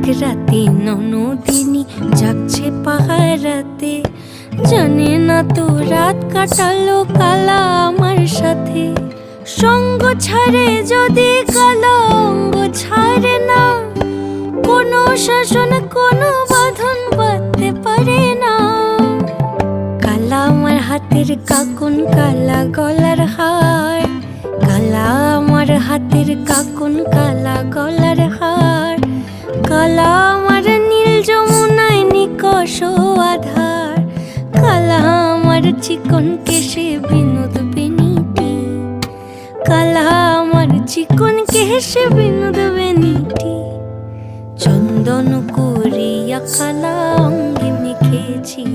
এক রাতে ননদিনী যাচ্ছে পাহারাতে, জানে না তো রাত কাটালো কালা আমার সাথে। সঙ্গ ছাড়ে যদি কালা অঙ্গ ছাড়ে না, কোনো শাসন কোনো বাঁধন বাঁধতে পারে না। কালা আমার হাতের কাকুন কালা গলার হার, কালা আমার হাতের কাকুন কালা গলার হার, কালা আমার নীল যমুনায় নিকষ আধার, কালা আমার চিকন কেশে বিনোদ বেনিটি, কালা আমার চিকন কেশে বিনোদ বেনিটি। চন্দন করিয়া কালা অঙ্গে মেখেছি